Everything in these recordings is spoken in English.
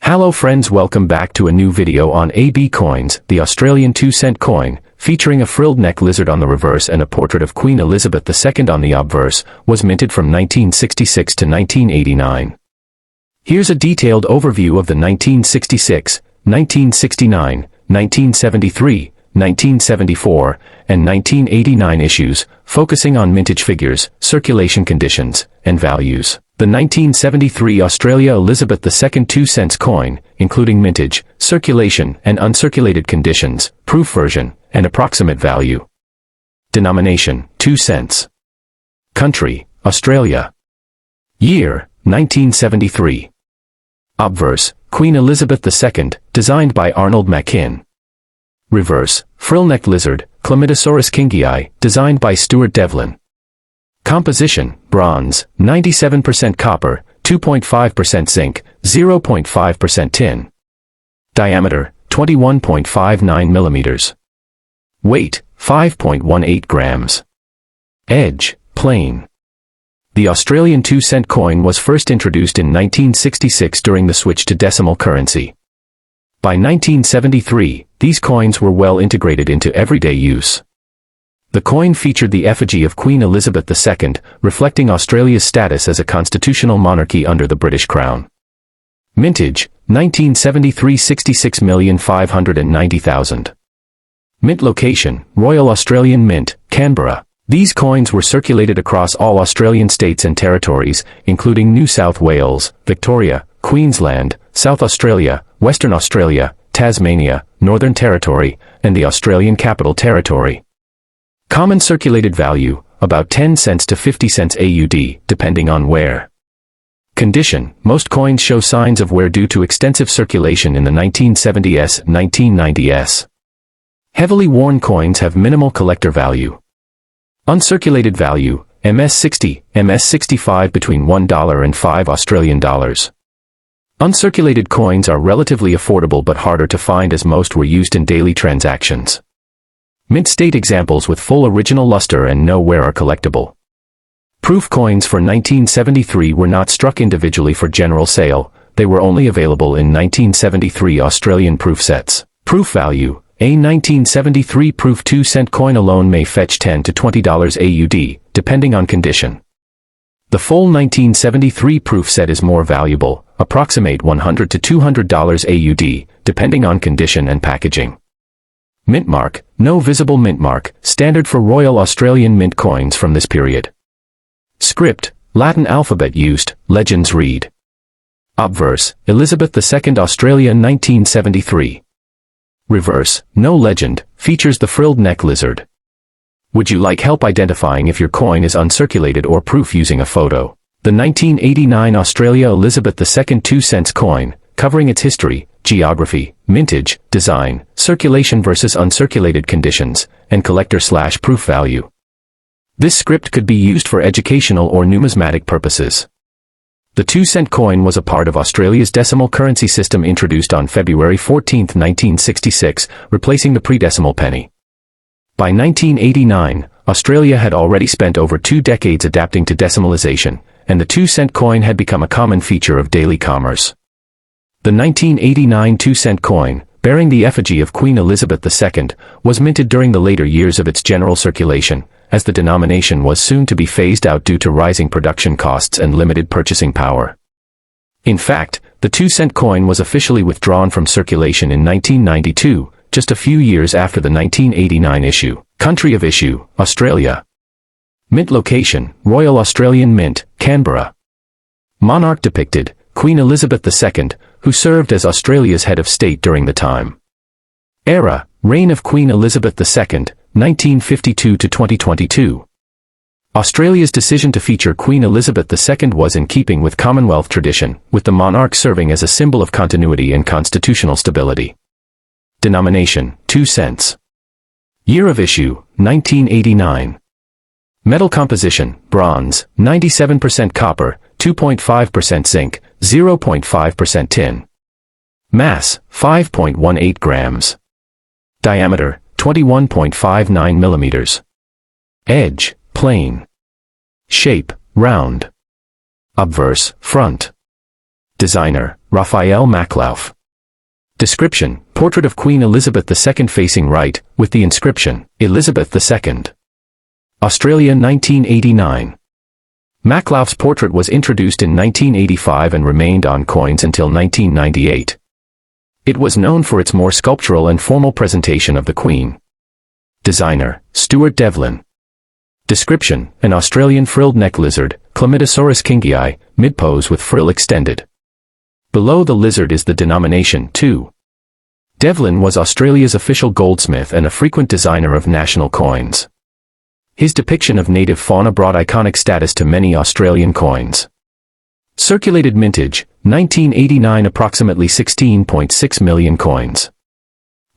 Hello friends, welcome back to a new video on AB coins, the Australian 2-cent coin, featuring a frilled neck lizard on the reverse and a portrait of Queen Elizabeth II on the obverse, was minted from 1966 to 1989. Here's a detailed overview of the 1966, 1969, 1973, 1974, and 1989 issues, focusing on mintage figures, circulation conditions, and values. The 1973 Australia Elizabeth II 2-cent coin, including mintage, circulation, and uncirculated conditions, proof version, and approximate value. Denomination, 2 cents. Country, Australia. Year, 1973. Obverse, Queen Elizabeth II, designed by Arnold Machin. Reverse, frill-necked lizard, Chlamydosaurus kingii, designed by Stuart Devlin. Composition, bronze, 97% copper, 2.5% zinc, 0.5% tin. Diameter, 21.59 millimeters. Weight, 5.18 grams. Edge, plain. The Australian 2-cent coin was first introduced in 1966 during the switch to decimal currency. By 1973, these coins were well integrated into everyday use. The coin featured the effigy of Queen Elizabeth II, reflecting Australia's status as a constitutional monarchy under the British Crown. Mintage, 1973, 66,590,000. Mint location, Royal Australian Mint, Canberra. These coins were circulated across all Australian states and territories, including New South Wales, Victoria, Queensland, South Australia, Western Australia, Tasmania, Northern Territory, and the Australian Capital Territory. Common circulated value, about 10 cents to 50 cents AUD, depending on wear. Condition, most coins show signs of wear due to extensive circulation in the 1970s, 1990s. Heavily worn coins have minimal collector value. Uncirculated value, MS60, MS65 between $1 and $5 Australian dollars. Uncirculated coins are relatively affordable but harder to find as most were used in daily transactions. Mint state examples with full original luster and no wear are collectible. Proof coins for 1973 were not struck individually for general sale, they were only available in 1973 Australian proof sets. Proof value, a 1973 proof 2-cent coin alone may fetch $10 to $20 AUD, depending on condition. The full 1973 proof set is more valuable, approximate $100 to $200 AUD, depending on condition and packaging. Mint mark, no visible mint mark, standard for Royal Australian Mint coins from this period. Script, Latin alphabet used, legends read. Obverse, Elizabeth II Australia 1973. Reverse, no legend, features the frilled neck lizard. Would you like help identifying if your coin is uncirculated or proof using a photo? The 1989 Australia Elizabeth II 2-cent coin, covering its history, geography, mintage, design, circulation versus uncirculated conditions, and collector/proof value. This script could be used for educational or numismatic purposes. The 2-cent coin was a part of Australia's decimal currency system introduced on February 14, 1966, replacing the pre-decimal penny. By 1989, Australia had already spent over 2 decades adapting to decimalization, and the 2-cent coin had become a common feature of daily commerce. The 1989 2-cent coin, bearing the effigy of Queen Elizabeth II, was minted during the later years of its general circulation, as the denomination was soon to be phased out due to rising production costs and limited purchasing power. In fact, the 2-cent coin was officially withdrawn from circulation in 1992, just a few years after the 1989 issue. Country of issue, Australia. Mint location, Royal Australian Mint, Canberra. Monarch depicted, Queen Elizabeth II, who served as Australia's head of state during the time. Era, reign of Queen Elizabeth II, 1952 to 2022. Australia's decision to feature Queen Elizabeth II was in keeping with Commonwealth tradition, with the monarch serving as a symbol of continuity and constitutional stability. Denomination, 2 cents. Year of issue, 1989. Metal composition, bronze, 97% copper, 2.5% zinc, 0.5% tin. Mass, 5.18 grams. Diameter, 21.59 millimeters. Edge, plain. Shape, round. Obverse, front. Designer, Raphael Maklauf. Description, portrait of Queen Elizabeth II facing right, with the inscription, Elizabeth II. Australia 1989. Maklauf's portrait was introduced in 1985 and remained on coins until 1998. It was known for its more sculptural and formal presentation of the Queen. Designer, Stuart Devlin. Description, an Australian frilled neck lizard, Chlamydosaurus kingii, mid-pose with frill extended. Below the lizard is the denomination 2. Devlin was Australia's official goldsmith and a frequent designer of national coins. His depiction of native fauna brought iconic status to many Australian coins. Circulated mintage, 1989, approximately 16.6 million coins.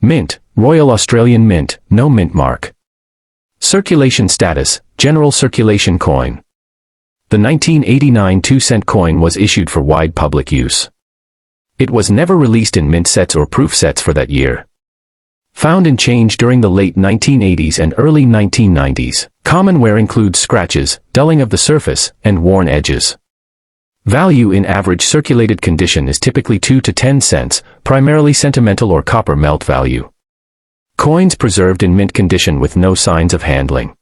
Mint, Royal Australian Mint, no mint mark. Circulation status, general circulation coin. The 1989 2-cent coin was issued for wide public use. It was never released in mint sets or proof sets for that year. Found in change during the late 1980s and early 1990s. Common wear includes scratches, dulling of the surface, and worn edges. Value in average circulated condition is typically 2 to 10 cents, primarily sentimental or copper melt value. Coins preserved in mint condition with no signs of handling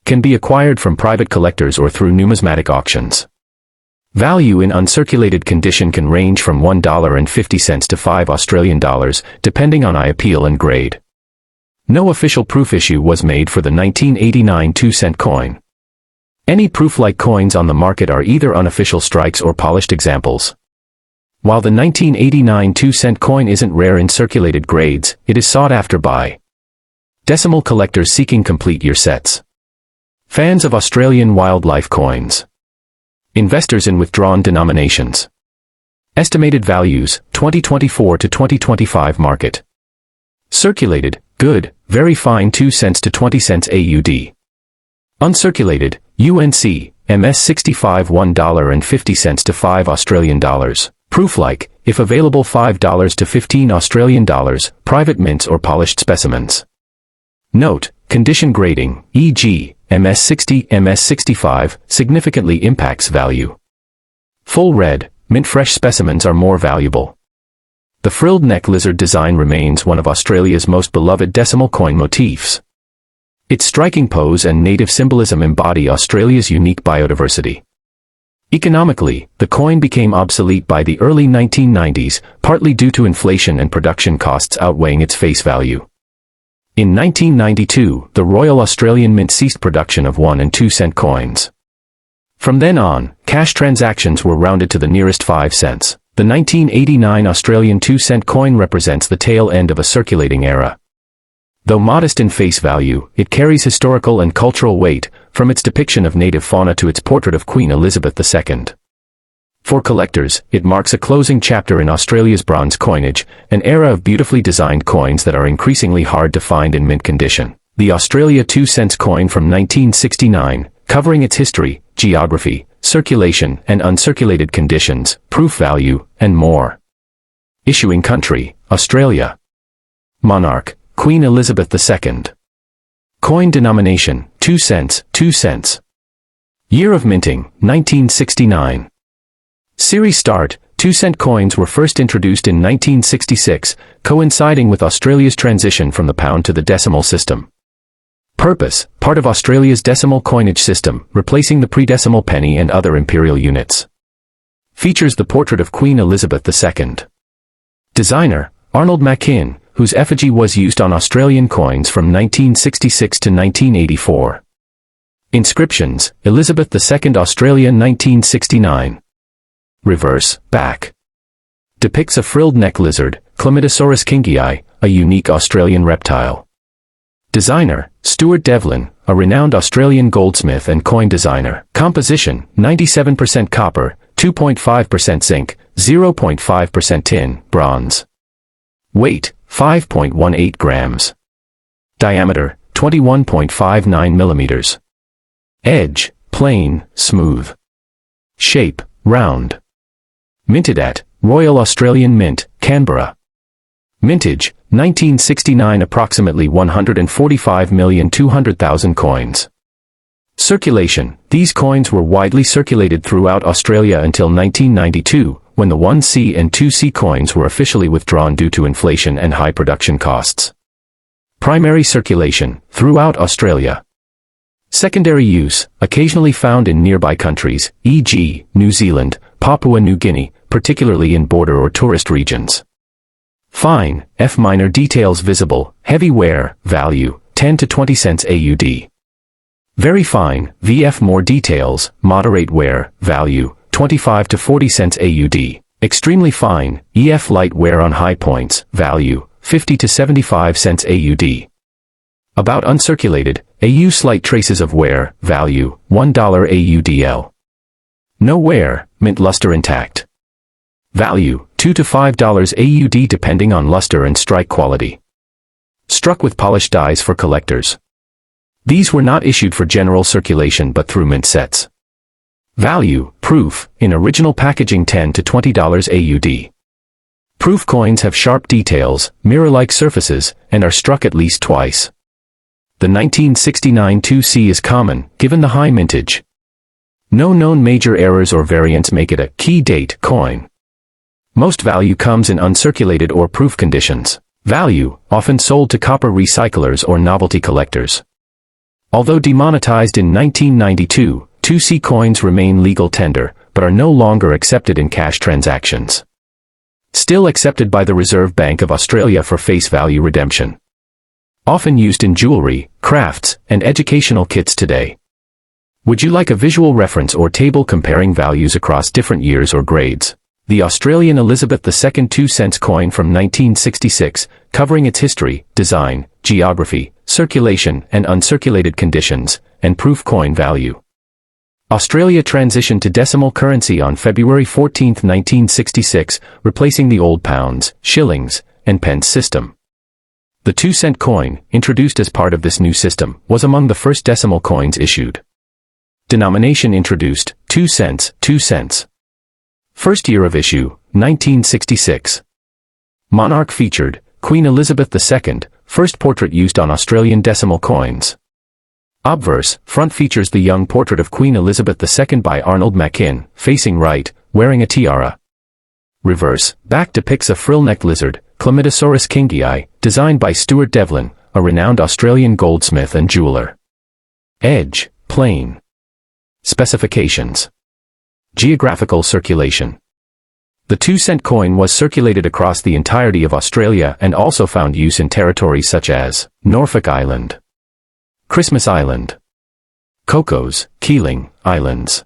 can be acquired from private collectors or through numismatic auctions. Value in uncirculated condition can range from $1.50 to $5 depending on eye appeal and grade. No official proof issue was made for the 1989 2-cent coin. Any proof-like coins on the market are either unofficial strikes or polished examples. While the 1989 2-cent coin isn't rare in circulated grades, it is sought after by decimal collectors seeking complete year sets. Fans of Australian wildlife coins. Investors in withdrawn denominations. Estimated values, 2024 to 2025 market. Circulated, good, very fine 2 cents to 20 cents AUD. Uncirculated, UNC, MS 65 $1.50 to $5. Proof-like, if available $5 to $15, private mints or polished specimens. Note, condition grading, e.g., MS60, MS65, significantly impacts value. Full red, mint-fresh specimens are more valuable. The frilled neck lizard design remains one of Australia's most beloved decimal coin motifs. Its striking pose and native symbolism embody Australia's unique biodiversity. Economically, the coin became obsolete by the early 1990s, partly due to inflation and production costs outweighing its face value. In 1992, the Royal Australian Mint ceased production of 1 and 2 cent coins. From then on, cash transactions were rounded to the nearest 5 cents. The 1989 Australian 2-cent coin represents the tail end of a circulating era. Though modest in face value, it carries historical and cultural weight, from its depiction of native fauna to its portrait of Queen Elizabeth II. For collectors, it marks a closing chapter in Australia's bronze coinage, an era of beautifully designed coins that are increasingly hard to find in mint condition. The Australia 2 cents coin from 1969, covering its history, geography, circulation and uncirculated conditions, proof value, and more. Issuing country, Australia. Monarch, Queen Elizabeth II. Coin denomination, 2 cents, 2 cents. Year of minting, 1969. Series start, 2-cent coins were first introduced in 1966, coinciding with Australia's transition from the pound to the decimal system. Purpose, part of Australia's decimal coinage system, replacing the pre-decimal penny and other imperial units. Features the portrait of Queen Elizabeth II. Designer, Arnold Machin, whose effigy was used on Australian coins from 1966 to 1984. Inscriptions, Elizabeth II Australia 1969. Reverse, back. Depicts a frilled neck lizard, Chlamydosaurus kingii, a unique Australian reptile. Designer, Stuart Devlin, a renowned Australian goldsmith and coin designer. Composition, 97% copper, 2.5% zinc, 0.5% tin, bronze. Weight, 5.18 grams. Diameter, 21.59 millimeters. Edge, plain, smooth. Shape, round. Minted at Royal Australian Mint, Canberra. Mintage, 1969, approximately 145,200,000 coins. Circulation, these coins were widely circulated throughout Australia until 1992, when the 1C and 2C coins were officially withdrawn due to inflation and high production costs. Primary circulation, throughout Australia. Secondary use, occasionally found in nearby countries, e.g., New Zealand, Papua New Guinea, particularly in border or tourist regions. Fine, F minor details visible, heavy wear, value, 10 to 20 cents AUD. Very fine, VF more details, moderate wear, value, 25 to 40 cents AUD. Extremely fine, EF light wear on high points, value, 50 to 75 cents AUD. About uncirculated, AU slight traces of wear, value, $1 AUDL. No wear, mint luster intact. Value, $2 to $5 AUD depending on luster and strike quality. Struck with polished dies for collectors. These were not issued for general circulation but through mint sets. Value, proof, in original packaging $10 to $20 AUD. Proof coins have sharp details, mirror-like surfaces, and are struck at least twice. The 1969 2C is common, given the high mintage. No known major errors or variants make it a key date coin. Most value comes in uncirculated or proof conditions. Value, often sold to copper recyclers or novelty collectors. Although demonetized in 1992, 2C coins remain legal tender, but are no longer accepted in cash transactions. Still accepted by the Reserve Bank of Australia for face value redemption. Often used in jewelry, crafts, and educational kits today. Would you like a visual reference or table comparing values across different years or grades? The Australian Elizabeth II 2 cents coin from 1966, covering its history, design, geography, circulation and uncirculated conditions, and proof coin value. Australia transitioned to decimal currency on February 14, 1966, replacing the old pounds, shillings, and pence system. The 2 cent coin, introduced as part of this new system, was among the first decimal coins issued. Denomination introduced, 2 cents, 2 cents. First year of issue, 1966. Monarch featured, Queen Elizabeth II, first portrait used on Australian decimal coins. Obverse, front features the young portrait of Queen Elizabeth II by Arnold Mackin, facing right, wearing a tiara. Reverse, back depicts a frill-necked lizard, Chlamydosaurus kingii, designed by Stuart Devlin, a renowned Australian goldsmith and jeweler. Edge, plain. Specifications. Geographical circulation. The 2 cent coin was circulated across the entirety of Australia and also found use in territories such as Norfolk Island, Christmas Island, Cocos, Keeling Islands.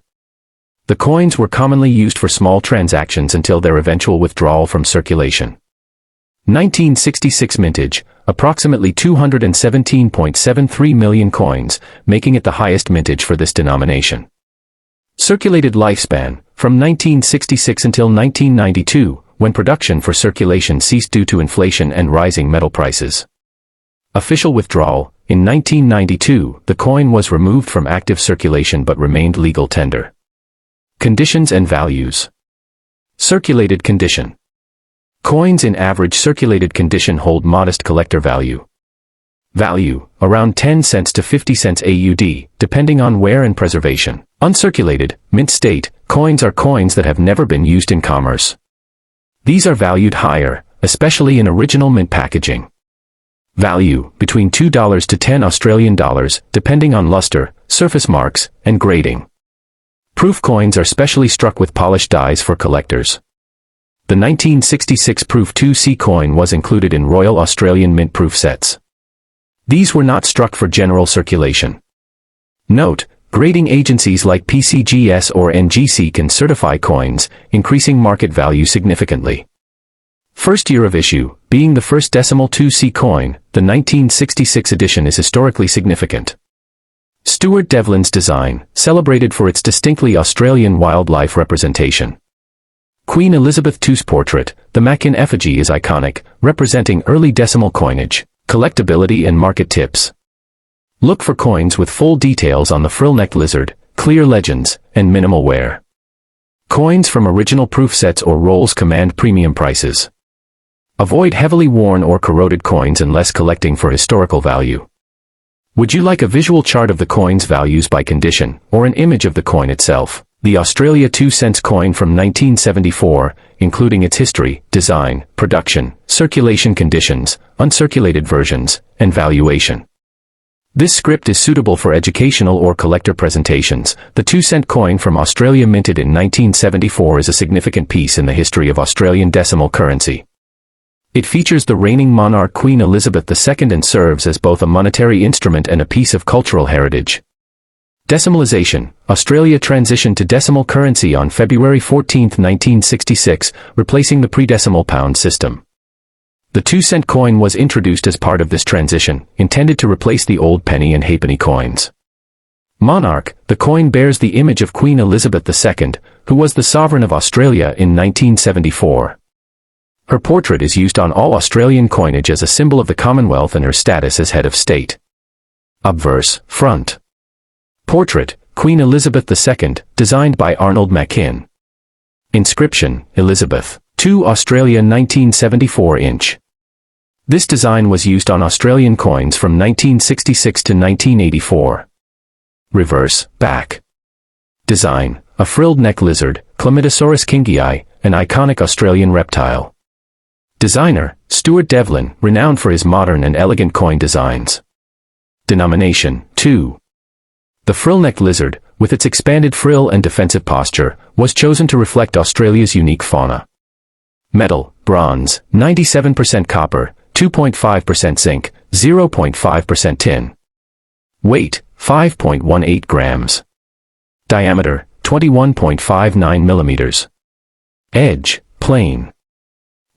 The coins were commonly used for small transactions until their eventual withdrawal from circulation. 1966 mintage, approximately 217.73 million coins, making it the highest mintage for this denomination. Circulated lifespan, from 1966 until 1992, when production for circulation ceased due to inflation and rising metal prices. Official withdrawal, in 1992, the coin was removed from active circulation but remained legal tender. Conditions and values. Circulated condition. Coins in average circulated condition hold modest collector value. Value, around 10 cents to 50 cents AUD, depending on wear and preservation. Uncirculated, mint state, coins are coins that have never been used in commerce. These are valued higher, especially in original mint packaging. Value, between $2 to 10 Australian dollars, depending on luster, surface marks, and grading. Proof coins are specially struck with polished dies for collectors. The 1966 Proof 2C coin was included in Royal Australian Mint proof sets. These were not struck for general circulation. Note, grading agencies like PCGS or NGC can certify coins, increasing market value significantly. First year of issue, being the first decimal 2C coin, the 1966 edition is historically significant. Stuart Devlin's design, celebrated for its distinctly Australian wildlife representation. Queen Elizabeth II's portrait, the Mackin effigy is iconic, representing early decimal coinage, collectability and market tips. Look for coins with full details on the frill-necked lizard, clear legends, and minimal wear. Coins from original proof sets or rolls command premium prices. Avoid heavily worn or corroded coins unless collecting for historical value. Would you like a visual chart of the coin's values by condition, or an image of the coin itself? The Australia 2 cents coin from 1974, including its history, design, production, circulation conditions, uncirculated versions, and valuation. This script is suitable for educational or collector presentations. The 2-cent coin from Australia minted in 1974 is a significant piece in the history of Australian decimal currency. It features the reigning monarch Queen Elizabeth II and serves as both a monetary instrument and a piece of cultural heritage. Decimalisation. Australia transitioned to decimal currency on February 14, 1966, replacing the pre-decimal pound system. The 2-cent coin was introduced as part of this transition, intended to replace the old penny and halfpenny coins. Monarch. The coin bears the image of Queen Elizabeth II, who was the sovereign of Australia in 1974. Her portrait is used on all Australian coinage as a symbol of the Commonwealth and her status as head of state. Obverse. Front. Portrait, Queen Elizabeth II, designed by Arnold Mackin. Inscription, Elizabeth. 2 Australia 1974 inch. This design was used on Australian coins from 1966 to 1984. Reverse, back. Design, a frilled neck lizard, Chlamydosaurus kingii, an iconic Australian reptile. Designer, Stuart Devlin, renowned for his modern and elegant coin designs. Denomination, 2. The frill-necked lizard, with its expanded frill and defensive posture, was chosen to reflect Australia's unique fauna. Metal, bronze, 97% copper, 2.5% zinc, 0.5% tin. Weight, 5.18 grams. Diameter, 21.59 millimeters. Edge, plain.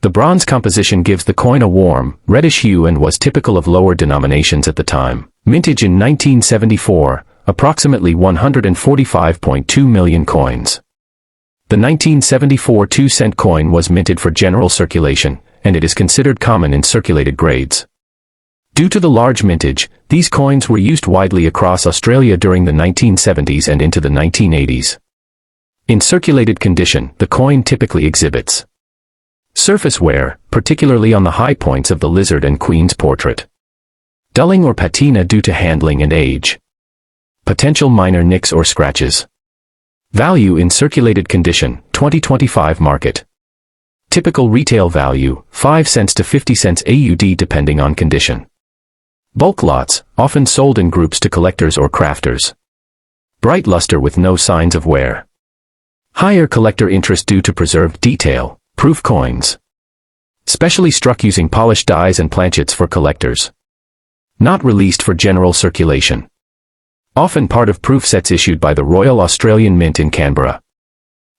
The bronze composition gives the coin a warm, reddish hue and was typical of lower denominations at the time. Mintage in 1974. Approximately 145.2 million coins. The 1974 2-cent coin was minted for general circulation, and it is considered common in circulated grades. Due to the large mintage, these coins were used widely across Australia during the 1970s and into the 1980s. In circulated condition, the coin typically exhibits surface wear, particularly on the high points of the lizard and queen's portrait. Dulling or patina due to handling and age. Potential minor nicks or scratches. Value in circulated condition, 2025 market. Typical retail value, 5 cents to 50 cents AUD depending on condition. Bulk lots, often sold in groups to collectors or crafters. Bright luster with no signs of wear. Higher collector interest due to preserved detail, proof coins. Specially struck using polished dies and planchets for collectors. Not released for general circulation. Often part of proof sets issued by the Royal Australian Mint in Canberra.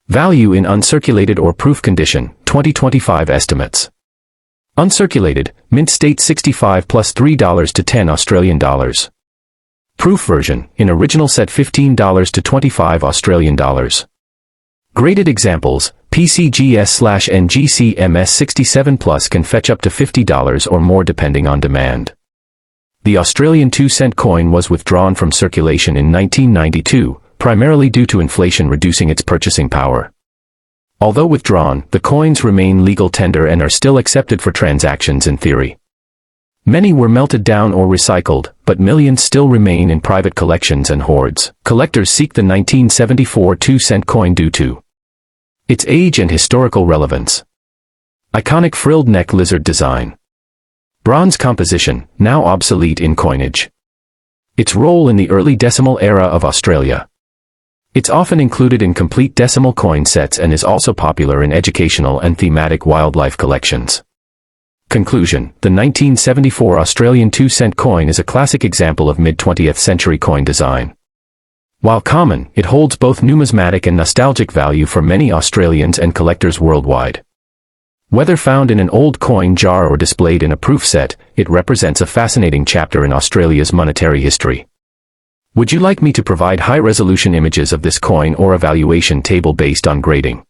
Value in uncirculated or proof condition, 2025 estimates. Uncirculated, mint state 65 plus $3 to 10 Australian dollars. Proof version, in original set $15 to 25 Australian dollars. Graded examples, PCGS/NGC-MS 67 plus can fetch up to $50 or more depending on demand. The Australian 2-cent coin was withdrawn from circulation in 1992, primarily due to inflation reducing its purchasing power. Although withdrawn, the coins remain legal tender and are still accepted for transactions in theory. Many were melted down or recycled, but millions still remain in private collections and hoards. Collectors seek the 1974 2-cent coin due to its age and historical relevance. Iconic frilled neck lizard design. Bronze composition, now obsolete in coinage. Its role in the early decimal era of Australia. It's often included in complete decimal coin sets and is also popular in educational and thematic wildlife collections. Conclusion: the 1974 Australian 2-cent coin is a classic example of mid-20th century coin design. While common, it holds both numismatic and nostalgic value for many Australians and collectors worldwide. Whether found in an old coin jar or displayed in a proof set, it represents a fascinating chapter in Australia's monetary history. Would you like me to provide high-resolution images of this coin or a valuation table based on grading?